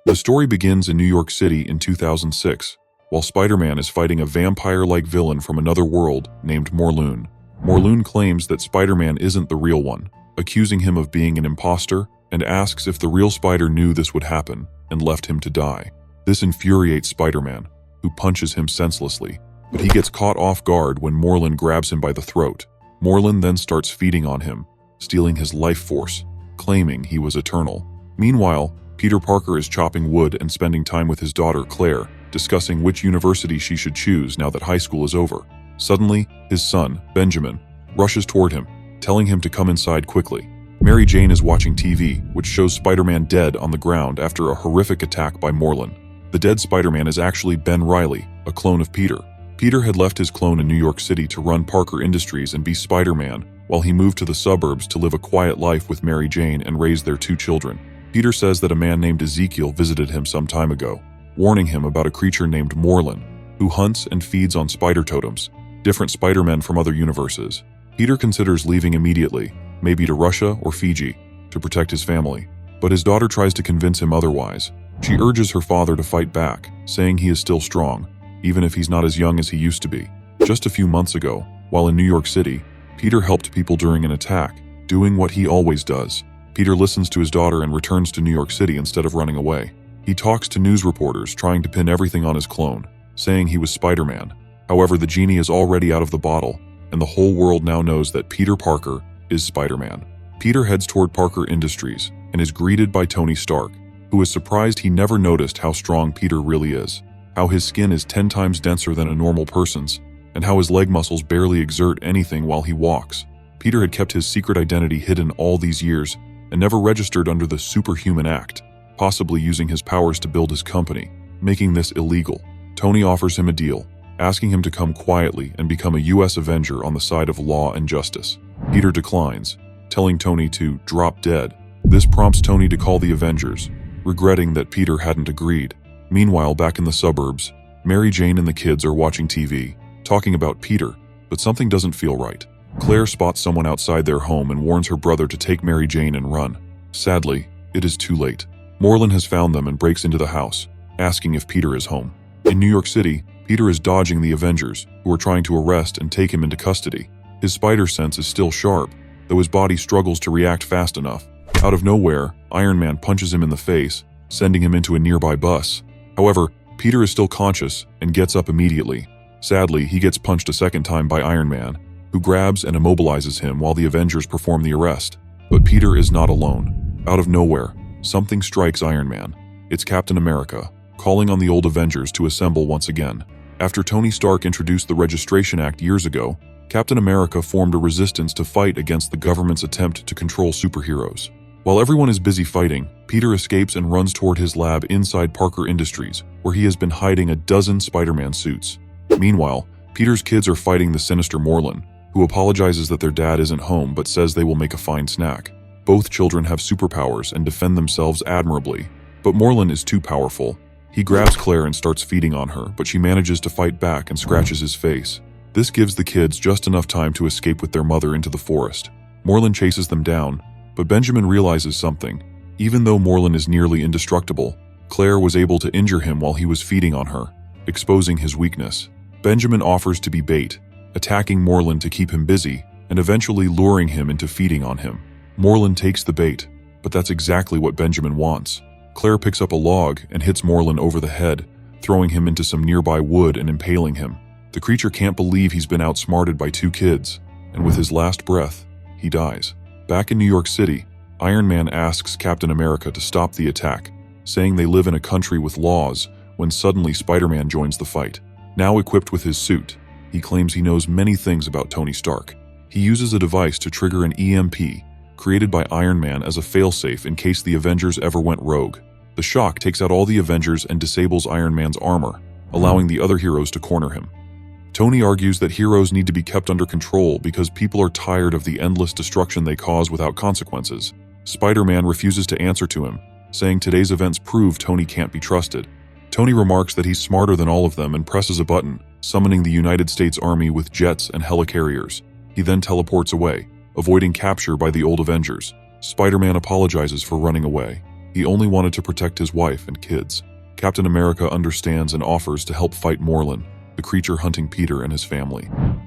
The story begins in New York City in 2006, while Spider-Man is fighting a vampire-like villain from another world named Morlun. Morlun claims that Spider-Man isn't the real one, accusing him of being an imposter, and asks if the real Spider knew this would happen and left him to die. This infuriates Spider-Man, who punches him senselessly, but he gets caught off guard when Morlun grabs him by the throat. Morlun then starts feeding on him, stealing his life force, claiming he was eternal. Meanwhile, Peter Parker is chopping wood and spending time with his daughter Claire, discussing which university she should choose now that high school is over. Suddenly, his son, Benjamin, rushes toward him, telling him to come inside quickly. Mary Jane is watching TV, which shows Spider-Man dead on the ground after a horrific attack by Morlun. The dead Spider-Man is actually Ben Reilly, a clone of Peter. Peter had left his clone in New York City to run Parker Industries and be Spider-Man, while he moved to the suburbs to live a quiet life with Mary Jane and raise their 2 children. Peter says that a man named Ezekiel visited him some time ago, warning him about a creature named Morlun, who hunts and feeds on spider totems, different Spider-Men from other universes. Peter considers leaving immediately, maybe to Russia or Fiji, to protect his family. But his daughter tries to convince him otherwise. She urges her father to fight back, saying he is still strong, even if he's not as young as he used to be. Just a few months ago, while in New York City, Peter helped people during an attack, doing what he always does. Peter listens to his daughter and returns to New York City instead of running away. He talks to news reporters, trying to pin everything on his clone, saying he was Spider-Man. However, the genie is already out of the bottle, and the whole world now knows that Peter Parker is Spider-Man. Peter heads toward Parker Industries and is greeted by Tony Stark, who is surprised he never noticed how strong Peter really is, how his skin is 10 times denser than a normal person's, and how his leg muscles barely exert anything while he walks. Peter had kept his secret identity hidden all these years and never registered under the Superhuman Act, possibly using his powers to build his company, making this illegal. Tony offers him a deal, asking him to come quietly and become a US Avenger on the side of law and justice. Peter declines, telling Tony to drop dead. This prompts Tony to call the Avengers, regretting that Peter hadn't agreed. Meanwhile, back in the suburbs, Mary Jane and the kids are watching TV, talking about Peter, but something doesn't feel right. Claire spots someone outside their home and warns her brother to take Mary Jane and run. Sadly, it is too late. Morlun has found them and breaks into the house, asking if Peter is home. In New York City, Peter is dodging the Avengers, who are trying to arrest and take him into custody. His spider sense is still sharp, though his body struggles to react fast enough. Out of nowhere, Iron Man punches him in the face, sending him into a nearby bus. However, Peter is still conscious and gets up immediately. Sadly, he gets punched a second time by Iron Man, who grabs and immobilizes him while the Avengers perform the arrest. But Peter is not alone. Out of nowhere, something strikes Iron Man. It's Captain America, calling on the old Avengers to assemble once again. After Tony Stark introduced the Registration Act years ago, Captain America formed a resistance to fight against the government's attempt to control superheroes. While everyone is busy fighting, Peter escapes and runs toward his lab inside Parker Industries, where he has been hiding a dozen Spider-Man suits. Meanwhile, Peter's kids are fighting the sinister Morlun, who apologizes that their dad isn't home but says they will make a fine snack. Both children have superpowers and defend themselves admirably, but Morlun is too powerful. He grabs Claire and starts feeding on her, but she manages to fight back and scratches his face. This gives the kids just enough time to escape with their mother into the forest. Morlun chases them down, but Benjamin realizes something. Even though Morlun is nearly indestructible, Claire was able to injure him while he was feeding on her, exposing his weakness. Benjamin offers to be bait, attacking Morlun to keep him busy, and eventually luring him into feeding on him. Morlun takes the bait, but that's exactly what Benjamin wants. Claire picks up a log and hits Morlun over the head, throwing him into some nearby wood and impaling him. The creature can't believe he's been outsmarted by 2 kids, and with his last breath, he dies. Back in New York City, Iron Man asks Captain America to stop the attack, saying they live in a country with laws, when suddenly Spider-Man joins the fight. Now equipped with his suit, he claims he knows many things about Tony Stark. He uses a device to trigger an EMP, created by Iron Man as a failsafe in case the Avengers ever went rogue. The shock takes out all the Avengers and disables Iron Man's armor, allowing the other heroes to corner him. Tony argues that heroes need to be kept under control because people are tired of the endless destruction they cause without consequences. Spider-Man refuses to answer to him, saying today's events prove Tony can't be trusted. Tony remarks that he's smarter than all of them and presses a button, summoning the United States Army with jets and helicarriers. He then teleports away, avoiding capture by the old Avengers. Spider-Man apologizes for running away. He only wanted to protect his wife and kids. Captain America understands and offers to help fight Morlun, the creature hunting Peter and his family.